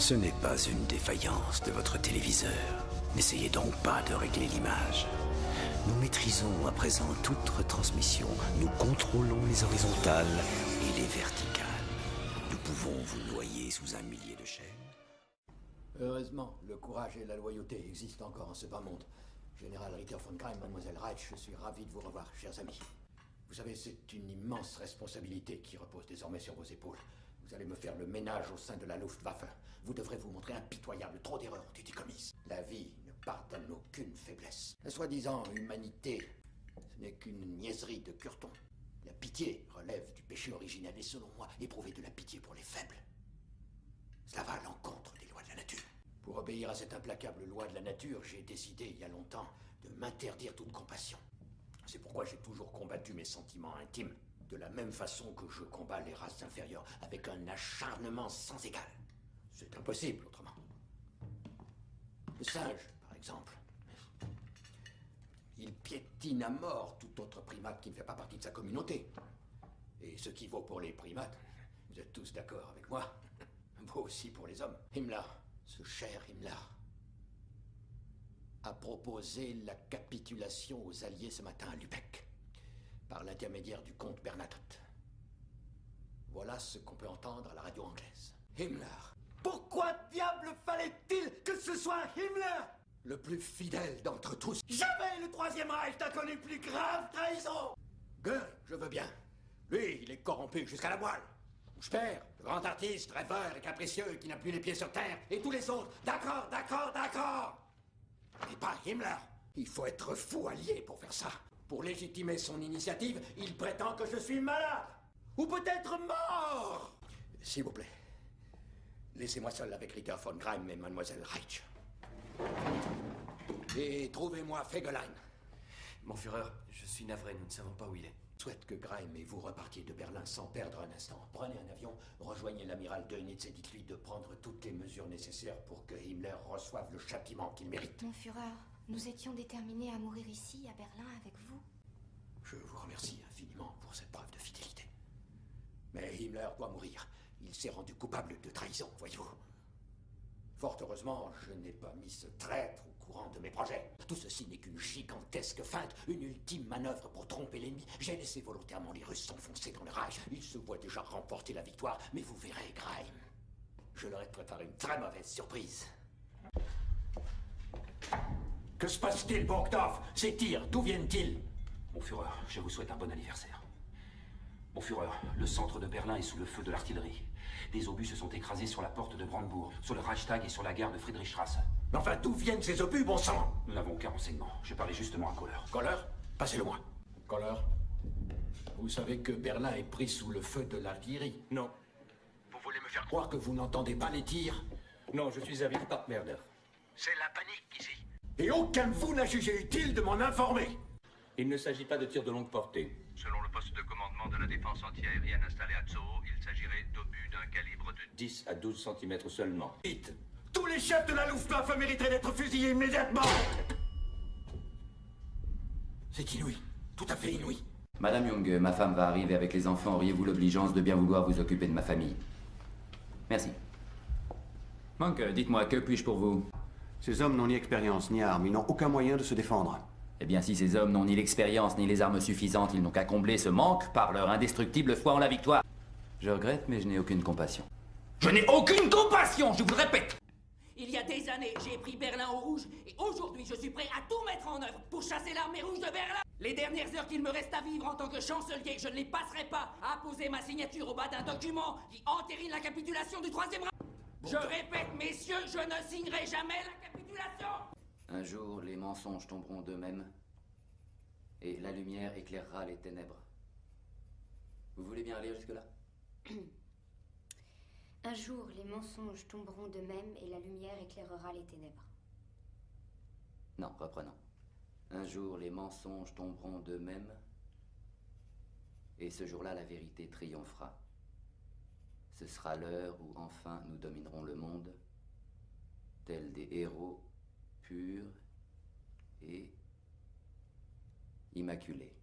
Ce n'est pas une défaillance de votre téléviseur. N'essayez donc pas de régler l'image. Nous maîtrisons à présent toute retransmission. Nous contrôlons les horizontales et les verticales. Nous pouvons vous noyer sous un millier de chaînes. Heureusement, le courage et la loyauté existent encore en ce bas monde. Général Ritter von Greim, Mademoiselle Reich, je suis ravi de vous revoir, chers amis. Vous savez, c'est une immense responsabilité qui repose désormais sur vos épaules. Vous allez me faire le ménage au sein de la Luftwaffe. Vous devrez vous montrer impitoyable. Trop d'erreurs ont été commises. La vie ne pardonne aucune faiblesse. La soi-disant humanité, ce n'est qu'une niaiserie de Curton. La pitié relève du péché originel et selon moi, éprouver de la pitié pour les faibles. Cela va à l'encontre des lois de la nature. Pour obéir à cette implacable loi de la nature, j'ai décidé il y a longtemps de m'interdire toute compassion. C'est pourquoi j'ai toujours combattu mes sentiments intimes, de la même façon que je combats les races inférieures, avec un acharnement sans égal. C'est impossible autrement. Le singe, par exemple. Il piétine à mort tout autre primate qui ne fait pas partie de sa communauté. Et ce qui vaut pour les primates, vous êtes tous d'accord avec moi, vaut aussi pour les hommes. Himmler, ce cher Himmler, a proposé la capitulation aux Alliés ce matin à Lübeck, par l'intermédiaire du comte Bernadotte. Voilà ce qu'on peut entendre à la radio anglaise. Himmler. Pourquoi diable fallait-il que ce soit Himmler, le plus fidèle d'entre tous? Jamais le Troisième Reich n'a connu plus grave trahison. Goering, je veux bien. Lui, il est corrompu jusqu'à la moelle. Speer, le grand artiste, rêveur et capricieux qui n'a plus les pieds sur terre. Et tous les autres, d'accord, d'accord, d'accord. Mais pas Himmler. Il faut être fou allié pour faire ça. Pour légitimer son initiative, il prétend que je suis malade. Ou peut-être mort. S'il vous plaît, laissez-moi seul avec Ritter von Greim et Mademoiselle Reich. Et trouvez-moi Fegelein. Mon Führer, je suis navré, nous ne savons pas où il est. Je souhaite que Greim et vous repartiez de Berlin sans perdre un instant. Prenez un avion, rejoignez l'amiral Dönitz et dites-lui de prendre toutes les mesures nécessaires pour que Himmler reçoive le châtiment qu'il mérite. Mon Führer, nous étions déterminés à mourir ici, à Berlin, avec vous. Je vous remercie infiniment pour cette preuve de fidélité. Mais Himmler doit mourir. Il s'est rendu coupable de trahison, voyez-vous. Fort heureusement, je n'ai pas mis ce traître au courant de mes projets. Tout ceci n'est qu'une gigantesque feinte, une ultime manœuvre pour tromper l'ennemi. J'ai laissé volontairement les Russes s'enfoncer dans le Reich. Ils se voient déjà remporter la victoire, mais vous verrez, Greim. Je leur ai préparé une très mauvaise surprise. Que se passe-t-il, Burgdorf? Ces tirs, d'où viennent-ils? Mon Führer, je vous souhaite un bon anniversaire. Mon Führer, le centre de Berlin est sous le feu de l'artillerie. Des obus se sont écrasés sur la porte de Brandebourg, sur le Reichstag et sur la gare de Friedrichstrasse. Mais enfin, d'où viennent ces obus, bon sang? Nous n'avons aucun renseignement. Je parlais justement à Kohler. Kohler? Passez-le-moi. Kohler, vous savez que Berlin est pris sous le feu de l'artillerie? Non. Vous voulez me faire croire que vous n'entendez pas les tirs? Non, je suis à Wilpartmerder. C'est la panique ici. Et aucun de vous n'a jugé utile de m'en informer. Il ne s'agit pas de tirs de longue portée. Selon le poste de commandement de la défense antiaérienne installé à Zoo, il s'agirait d'obus d'un calibre de 10 à 12 cm seulement. Vite! Tous les chefs de la Luftwaffe mériteraient d'être fusillés immédiatement! C'est inouï. Tout à fait inouï. Madame Young, ma femme va arriver avec les enfants. Auriez-vous l'obligeance de bien vouloir vous occuper de ma famille? Merci. Monk, dites-moi, que puis-je pour vous? Ces hommes n'ont ni expérience ni armes. Ils n'ont aucun moyen de se défendre. Eh bien, si ces hommes n'ont ni l'expérience ni les armes suffisantes, ils n'ont qu'à combler ce manque par leur indestructible foi en la victoire. Je regrette, mais je n'ai aucune compassion. Je n'ai aucune compassion, je vous le répète! Il y a des années, j'ai pris Berlin au rouge, et aujourd'hui, je suis prêt à tout mettre en œuvre pour chasser l'armée rouge de Berlin. Les dernières heures qu'il me reste à vivre en tant que chancelier, je ne les passerai pas à poser ma signature au bas d'un document qui entérine la capitulation du Troisième Reich. Je répète, messieurs, je ne signerai jamais la capitulation. Un jour, les mensonges tomberont d'eux-mêmes, et la lumière éclairera les ténèbres. Vous voulez bien aller jusque-là? Un jour, les mensonges tomberont d'eux-mêmes et la lumière éclairera les ténèbres. Non, reprenons. Un jour, les mensonges tomberont d'eux-mêmes, et ce jour-là, la vérité triomphera. Ce sera l'heure où enfin nous dominerons le monde, tels des héros purs et immaculés.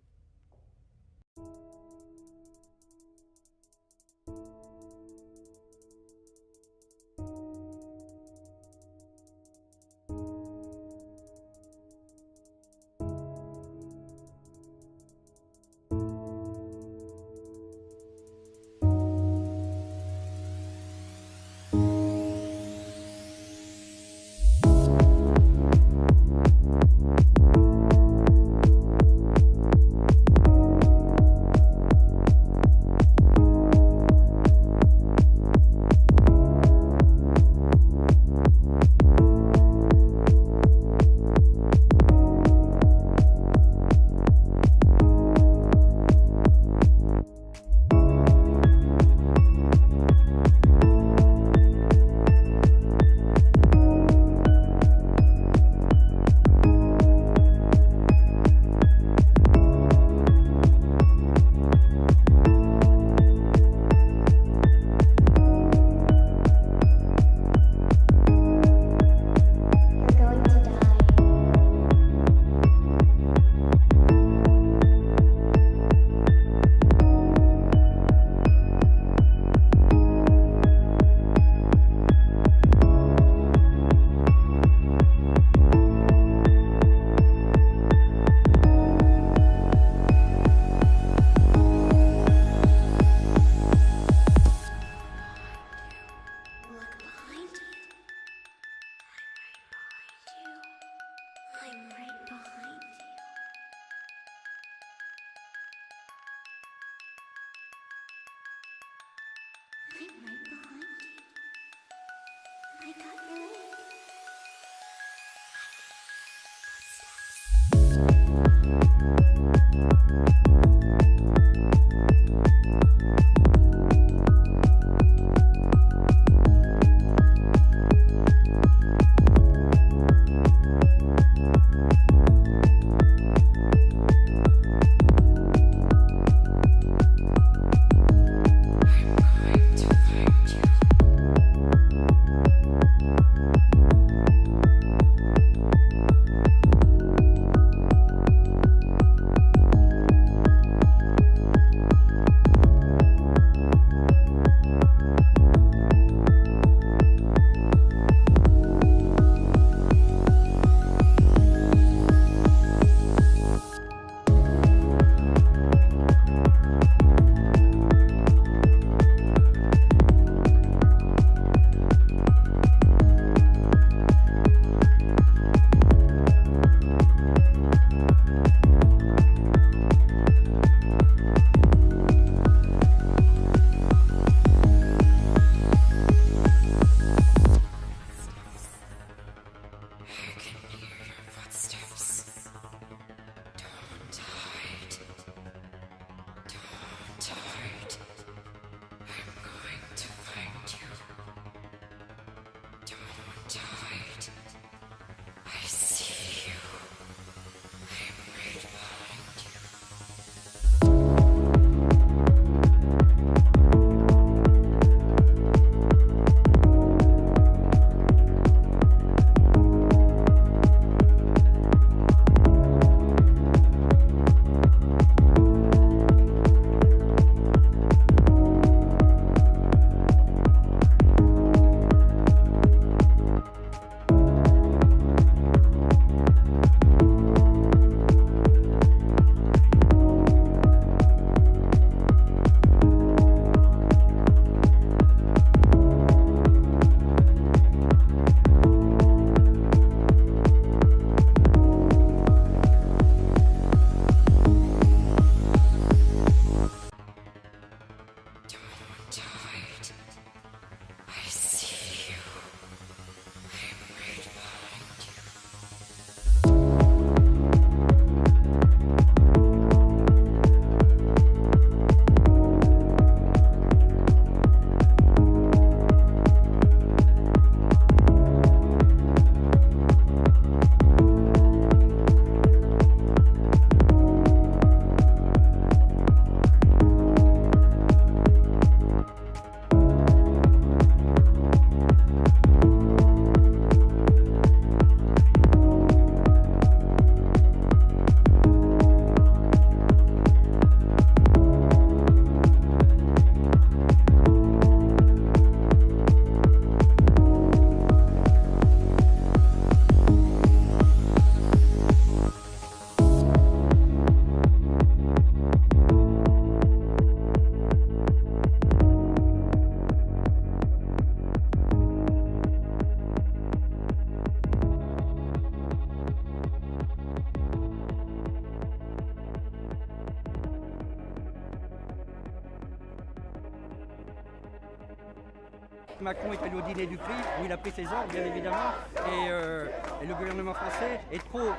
Macron est allé au dîner du prix, où il a pris ses ordres, bien évidemment, et le gouvernement français est trop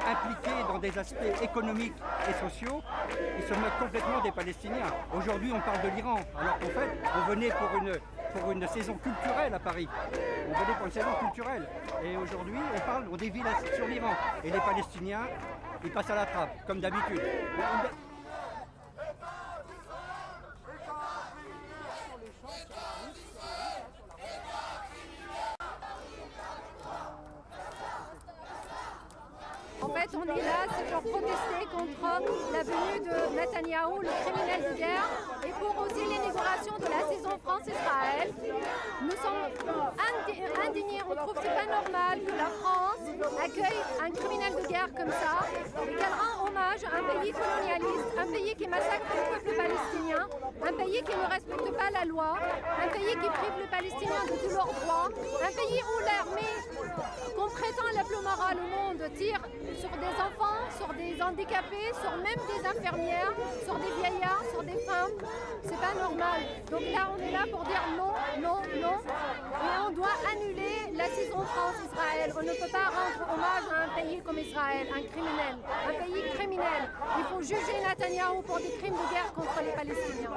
impliqué dans des aspects économiques et sociaux. Il se moque complètement des Palestiniens. Aujourd'hui, on parle de l'Iran, alors qu'en fait, on venait pour une saison culturelle à Paris. On venait pour une saison culturelle. Et aujourd'hui, on dévie sur l'Iran. Et les Palestiniens, ils passent à la trappe, comme d'habitude. En fait, on est là, c'est pour protester contre la venue de Netanyahou, le criminel de guerre, et pour aussi l'inauguration de la saison France-Israël. Nous sommes indignés, on trouve que c'est pas normal que la France accueille un criminel de guerre comme ça, et qu'elle rend hommage à un pays colonialiste, un pays qui massacre le peuple palestinien, un pays qui ne respecte pas la loi, un pays qui prive les Palestiniens de tous leurs droits, un pays où l'armée qu'on prétend la plus morale au monde tire sur des enfants, sur des handicapés, sur même des infirmières, sur des vieillards, sur des femmes. C'est pas normal. Donc là, on est là pour dire non, non, non. Et on doit annuler saison France-Israël. On ne peut pas rendre hommage à un pays comme Israël, un criminel, un pays criminel. Il faut juger Netanyahou pour des crimes de guerre contre les Palestiniens.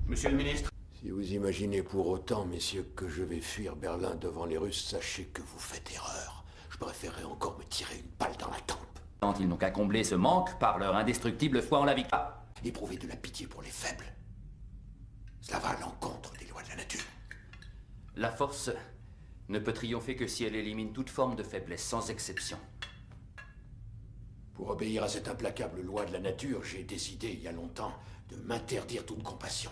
Monsieur le ministre. Si vous imaginez pour autant, messieurs, que je vais fuir Berlin devant les Russes, sachez que vous faites erreur. Je préférerais encore me tirer une balle dans la tempe. Ils n'ont qu'à combler ce manque par leur indestructible foi en la victoire. Éprouver de la pitié pour les faibles. Cela va à l'encontre des lois de la nature. La force ne peut triompher que si elle élimine toute forme de faiblesse, sans exception. Pour obéir à cette implacable loi de la nature, j'ai décidé il y a longtemps de m'interdire toute compassion.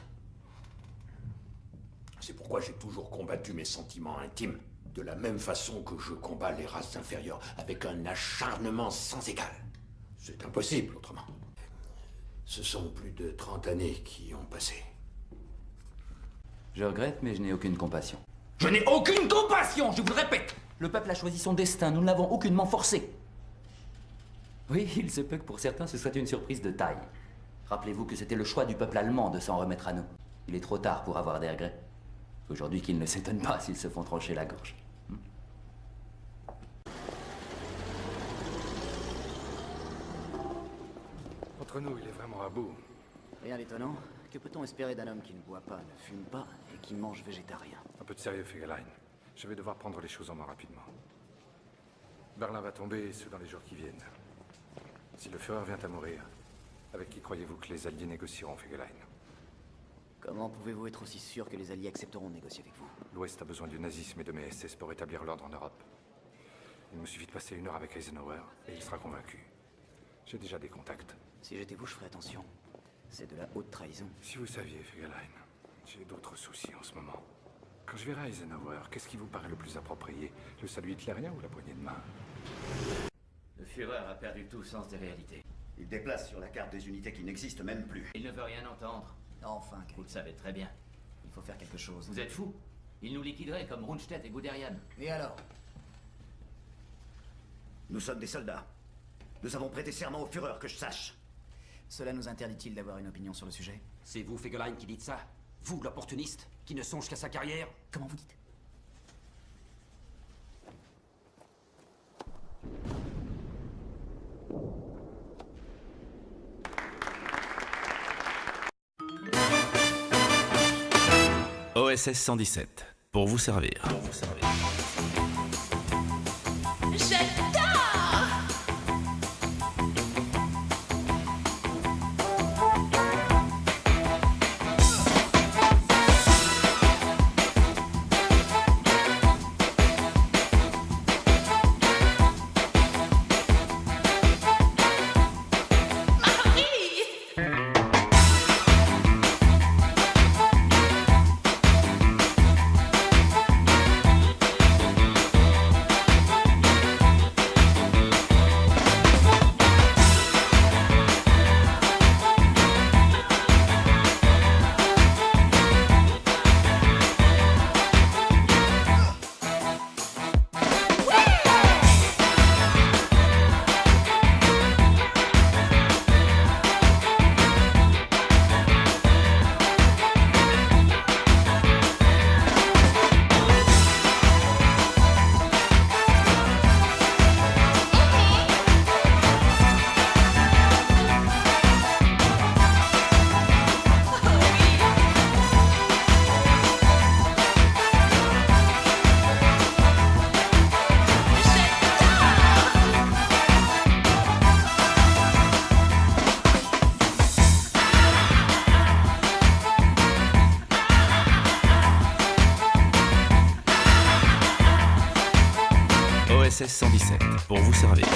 C'est pourquoi j'ai toujours combattu mes sentiments intimes, de la même façon que je combats les races inférieures, avec un acharnement sans égal. C'est impossible autrement. Ce sont plus de 30 années qui ont passé. Je regrette, mais je n'ai aucune compassion. Je n'ai aucune compassion, je vous le répète. Le peuple a choisi son destin, nous ne l'avons aucunement forcé. Oui, il se peut que pour certains ce soit une surprise de taille. Rappelez-vous que c'était le choix du peuple allemand de s'en remettre à nous. Il est trop tard pour avoir des regrets. Aujourd'hui qu'ils ne s'étonnent pas s'ils se font trancher la gorge. Entre nous, il est vraiment à bout. Rien d'étonnant. Que peut-on espérer d'un homme qui ne boit pas, ne fume pas et qui mange végétarien? Un peu de sérieux, Fegelein. Je vais devoir prendre les choses en main rapidement. Berlin va tomber, et ce dans les jours qui viennent. Si le Führer vient à mourir, avec qui croyez-vous que les Alliés négocieront, Fegelein? Comment pouvez-vous être aussi sûr que les Alliés accepteront de négocier avec vous? L'Ouest a besoin du nazisme et de mes SS pour établir l'ordre en Europe. Il me suffit de passer 1 heure avec Eisenhower et il sera convaincu. J'ai déjà des contacts. Si j'étais vous, je ferais attention. C'est de la haute trahison. Si vous saviez, Fegelein, j'ai d'autres soucis en ce moment. Quand je verrai Eisenhower, qu'est-ce qui vous paraît le plus approprié? Le salut hitlérien ou la poignée de main? Le Führer a perdu tout sens des réalités. Il déplace sur la carte des unités qui n'existent même plus. Il ne veut rien entendre. Enfin, Vous le savez très bien. il faut faire quelque chose. Vous êtes fou. Il nous liquiderait comme Rundstedt et Guderian. Et alors? Nous sommes des soldats. Nous avons prêté serment au Führer, que je sache. Cela nous interdit-il d'avoir une opinion sur le sujet? C'est vous, Fegelein, qui dites ça? Vous, l'opportuniste, qui ne songe qu'à sa carrière? Comment vous dites? OSS 117, pour vous servir. OSS 117, pour vous servir.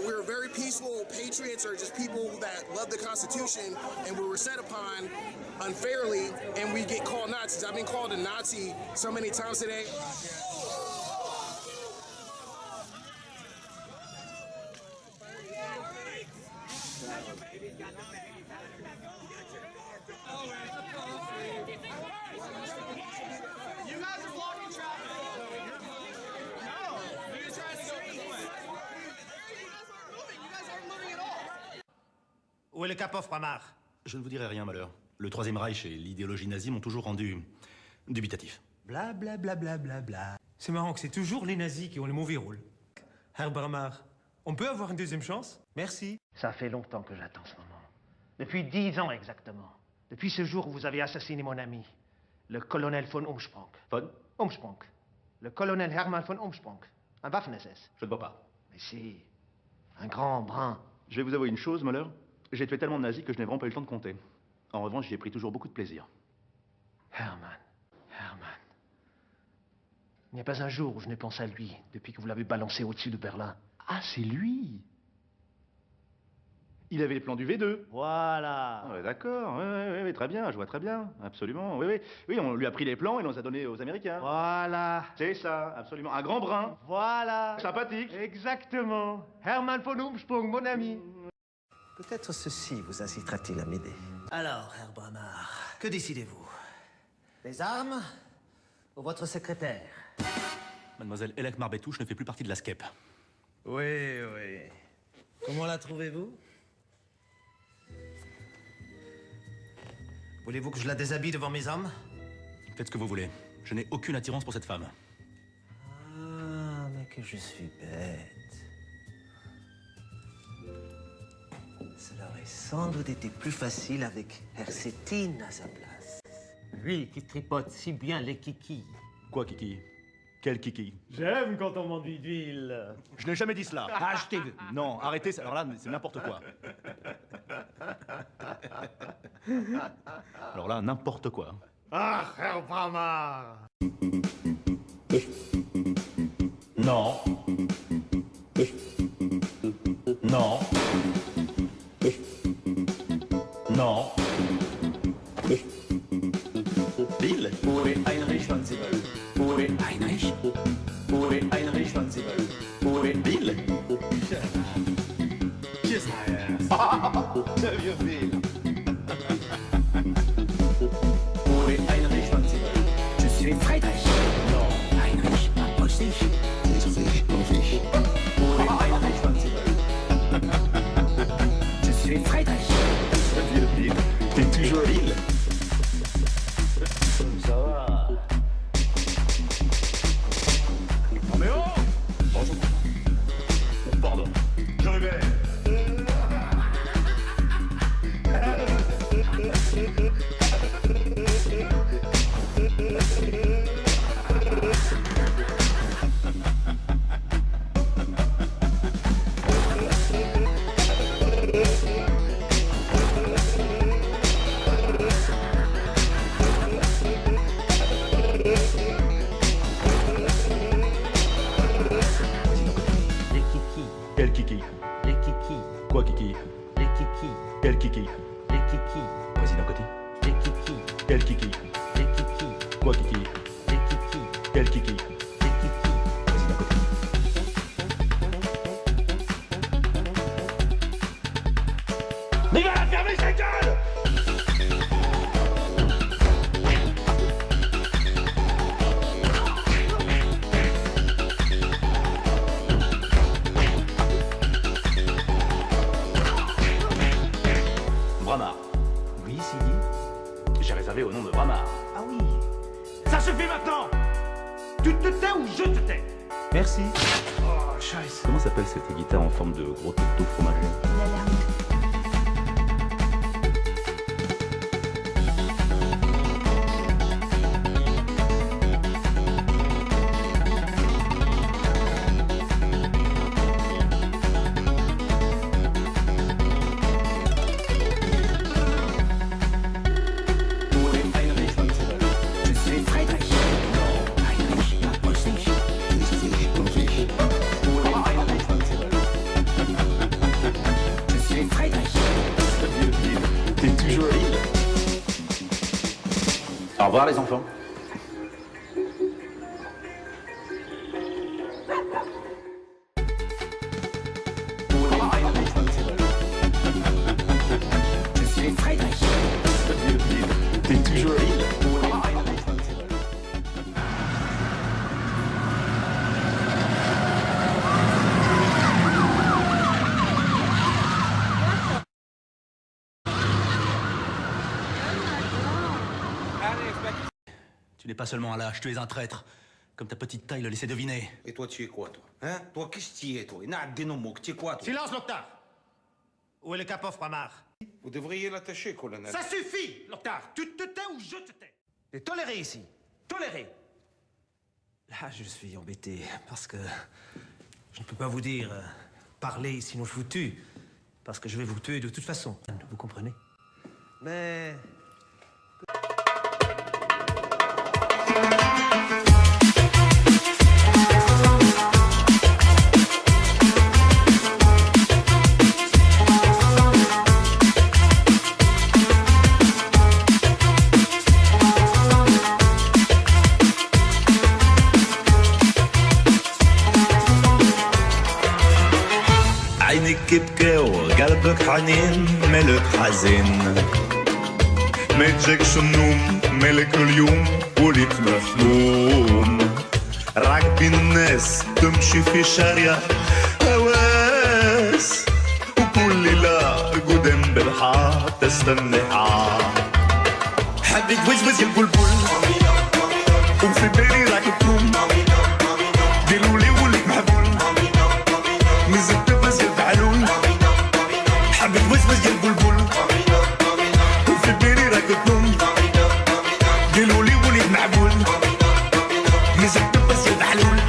We're very peaceful. Patriots are just people that love the Constitution, and we were set upon unfairly, and we get called Nazis. I've been called a Nazi so many times today. Où est le Kapov, Ramar? Je ne vous dirai rien, malheur. Le Troisième Reich et l'idéologie nazie m'ont toujours rendu dubitatif. Bla bla bla bla bla bla. C'est marrant que c'est toujours les nazis qui ont le mauvais rôle. Herr Bramar, on peut avoir une deuxième chance? Merci. Ça fait longtemps que j'attends ce moment. Depuis 10 ans exactement. Depuis ce jour où vous avez assassiné mon ami, le colonel von Umsprung. Von Umsprung. Le colonel Hermann von Umsprung. Un Waffen-SS. Je ne vois pas. Mais si. Un grand brun. Je vais vous avouer une chose, malheur. J'ai tué tellement de nazis que je n'ai vraiment pas eu le temps de compter. En revanche, j'y ai pris toujours beaucoup de plaisir. Hermann. Il n'y a pas un jour où je n'ai pensé à lui depuis que vous l'avez balancé au-dessus de Berlin. Ah, c'est lui! Il avait les plans du V2. Voilà. Ah ouais, d'accord, oui, très bien, je vois très bien, absolument, oui, on lui a pris les plans et on les a donnés aux Américains. Voilà. C'est ça, absolument, un grand brun. Voilà. Sympathique. Exactement. Hermann von Umsprung, mon ami. Peut-être ceci vous incitera-t-il à m'aider. Alors, Herr Bramar, que décidez-vous? Les armes ou votre secrétaire? Mademoiselle Elek Marbetouche ne fait plus partie de la SCEP. Oui. Comment la trouvez-vous? Voulez-vous que je la déshabille devant mes hommes? Faites ce que vous voulez. Je n'ai aucune attirance pour cette femme. Ah, mais que je suis bête. Cela aurait sans doute été plus facile avec Hercétine à sa place. Lui qui tripote si bien les kikis. Quoi, kiki? Quel kiki? J'aime quand on m'enduit d'huile. Je n'ai jamais dit cela. Ah, je t'ai vu. Non, arrêtez, alors là, c'est n'importe quoi. Alors là, n'importe quoi. Ah, Herr Bramar. Non. Non. Non. Bill? Uri Heinrich von Siebel. Uri Heinrich? Uri Heinrich von Siebel. Uri Bill? Kiss my ass. Le vieux Bill. Uri Heinrich von Siebel. Je suis Friedrich. Non. Heinrich, aussi. Uri Heinrich von Siebel. Je suis Friedrich. Le vieux Bill. T'es toujours Bill? Ça va. Non mais oh! Bonjour. Pardon. Je réveille. Quel kiki? Les kikis. Quoi, kiki? Les kikis. Quel kiki? Les kikis. Président Coty. Les kikis. Quel kiki? Les kikis. Quoi, kiki? Les kikis. Quel kiki? Les kikis. Président Coty. Mais va la fermer sa gueule! Bramar. Oui, Sidi. J'ai réservé au nom de Bramar. Ah oui. Ça suffit maintenant! Tu te tais ou je te tais? Merci. Oh, scheiße. Comment s'appelle cette guitare en forme de gros toutou fromagé? Uri Heinrich von Siebel. Je suis Friedrich. Heinrich, aussi. Au revoir les enfants. Je suis Frédéric. T'es toujours Tu n'es pas seulement un lâche, tu es un traître. Comme ta petite taille le laissait deviner. Et toi, tu es quoi, toi? Hein? Toi, qu'est-ce que tu es, toi? Tu es quoi, toi? Silence, Loktar! Où est le Kapov, Ramar? Vous devriez l'attacher, colonel. Ça suffit, Loktar! Tu te tais ou je te tais? T'es toléré ici. Toléré. Là, je suis embêté parce que je ne peux pas vous dire parler sinon je vous tue. Parce que je vais vous tuer de toute façon. Vous comprenez? Mais... عينك بكى وقلبك حنين ملك حزين ما يجيكش النوم ملك اليوم وليت مفهوم راكبين الناس تمشي في شارع هواس وكل ليلة قدام بالحار تستنى حبيت وزوز يا البلبل وفي بالي راكب تروم ديرولي وليت محبول نزلت بزيد بعلول حبيت وزوز يا البلبل وفي بالي راكب تروم ديرولي وليت محبول نزلت بزيد بعلول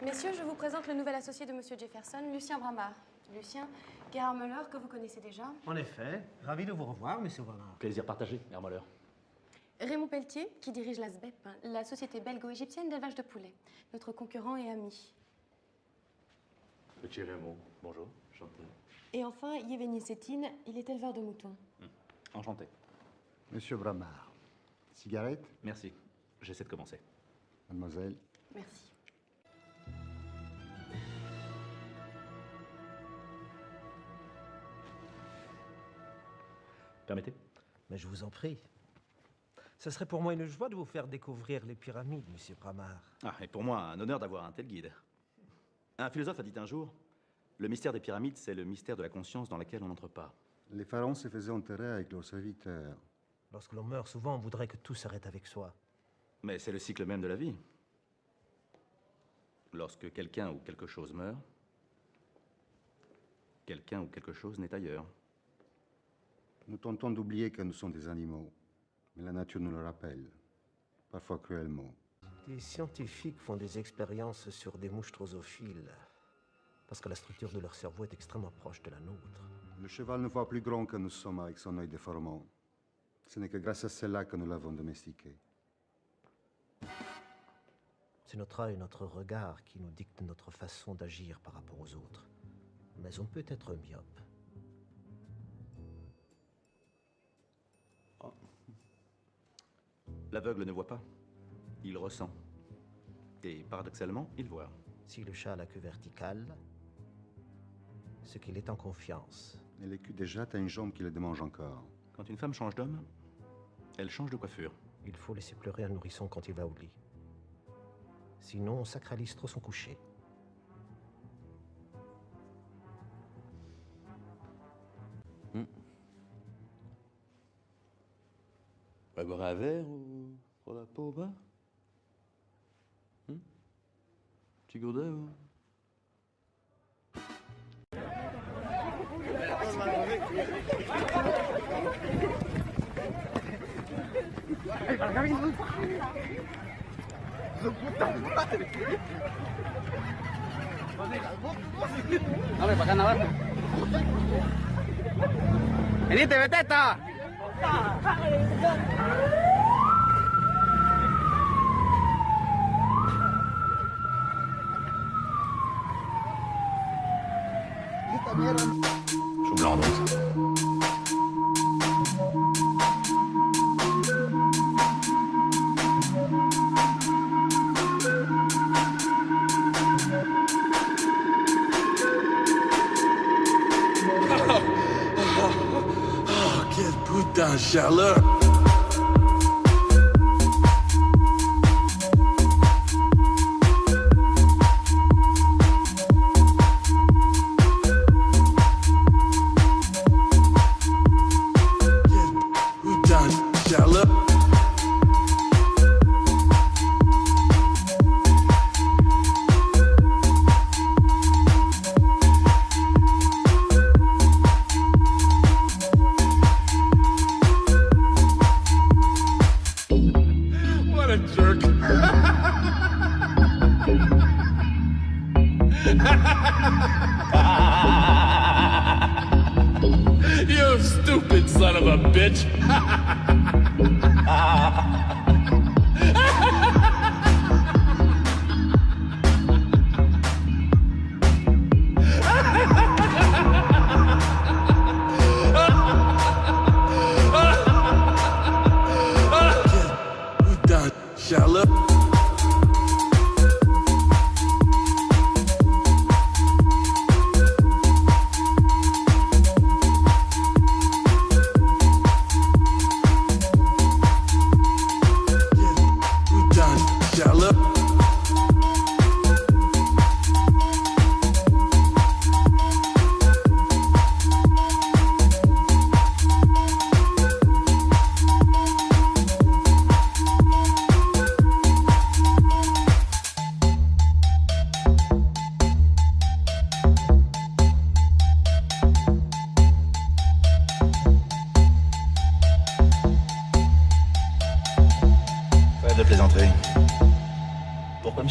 Messieurs, je vous présente le nouvel associé de Monsieur Jefferson, Lucien Bramard. Lucien, Gerhard Müller, que vous connaissez déjà. En effet, ravi de vous revoir, monsieur Bramard. Plaisir partagé, Hermoller. Raymond Pelletier, qui dirige la SBEP, la société belgo-égyptienne d'élevage de poulets. Notre concurrent et ami. Petit Raymond, bonjour, enchanté. Et enfin, Yevgeny Sétine, il est éleveur de moutons. Enchanté. Monsieur Bramard, cigarette? Merci, j'essaie de commencer. Mademoiselle. Merci. Permettez? Mais je vous en prie. Ce serait pour moi une joie de vous faire découvrir les pyramides, monsieur Bramard. Ah, et pour moi, un honneur d'avoir un tel guide. Un philosophe a dit un jour, le mystère des pyramides, c'est le mystère de la conscience dans laquelle on n'entre pas. Les pharaons se faisaient enterrer avec leurs serviteurs. Lorsque l'on meurt, souvent, on voudrait que tout s'arrête avec soi. Mais c'est le cycle même de la vie. Lorsque quelqu'un ou quelque chose meurt, quelqu'un ou quelque chose n'est ailleurs. Nous tentons d'oublier que nous sommes des animaux, mais la nature nous le rappelle, parfois cruellement. Des scientifiques font des expériences sur des mouches drosophiles, parce que la structure de leur cerveau est extrêmement proche de la nôtre. Le cheval ne voit plus grand que nous sommes avec son œil déformant. Ce n'est que grâce à cela que nous l'avons domestiqué. C'est notre œil, notre regard qui nous dicte notre façon d'agir par rapport aux autres. Mais on peut être myope. L'aveugle ne voit pas, il ressent. Et paradoxalement, il voit. Si le chat a la queue verticale, c'est qu'il est en confiance. Et le cul déjà, t'as une jambe qui le démange encore. Quand une femme change d'homme, elle change de coiffure. Il faut laisser pleurer un nourrisson quand il va au lit. Sinon, on sacralise trop son coucher. On va boire un verre ou pour la peau au bas? Petit gourdet ou... Hombre, para acá Navarro. Venite, vete esta. Chou blanc donc. Quelle putain de chaleur! What a jerk! You stupid son of a bitch! Putain, Charlotte.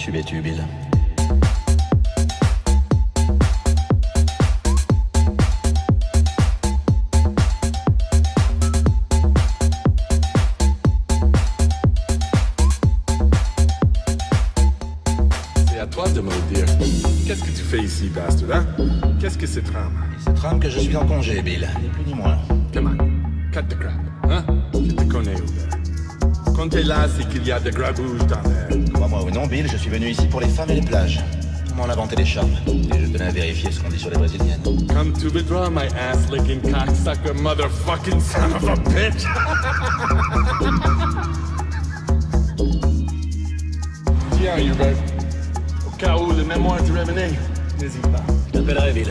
Tu es tu, Bill. C'est à toi de me le dire. Qu'est-ce que tu fais ici, bastard, hein? Qu'est-ce que c'est trame? C'est trame que je suis en congé, Bill. Ni plus ni moins. Come on, cut the crap, hein? Je te connais, Hubert. Quand t'es là, c'est qu'il y a de grabouches dans l'air. Crois-moi ou non, Bill, je suis venu ici pour les femmes et les plages. On m'en a inventé des charmes. Et je tenais à vérifier ce qu'on dit sur les Brésiliennes. Come to withdraw my ass-licking cocksucker motherfucking son of a bitch! Tiens, Hubert. Au cas où le mémoire te revenait, n'hésite pas. Je t'appellerai, Bill.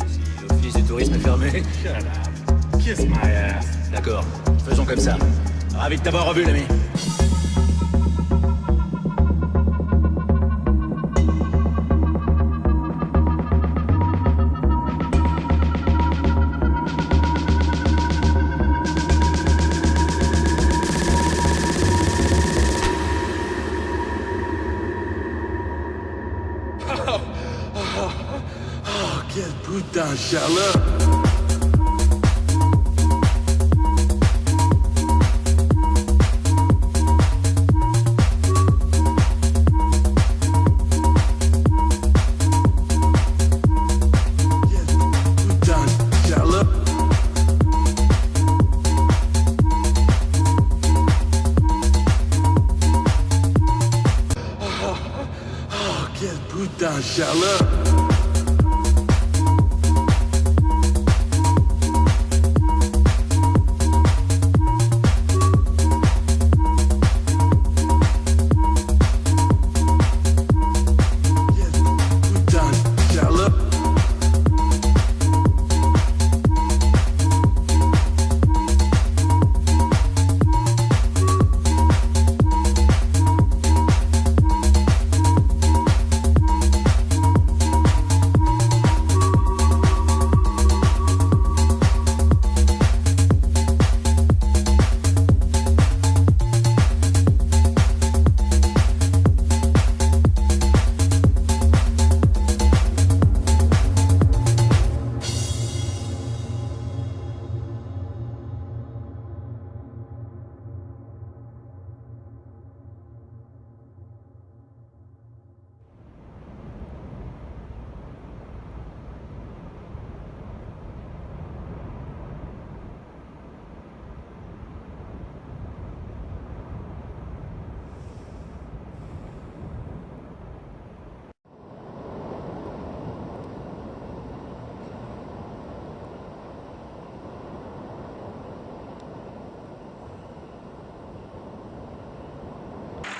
Si l'office du tourisme est fermé. Shut up. Kiss my ass. D'accord, faisons comme ça. Ravi de t'avoir revu, l'ami. Quelle putain de chaleur!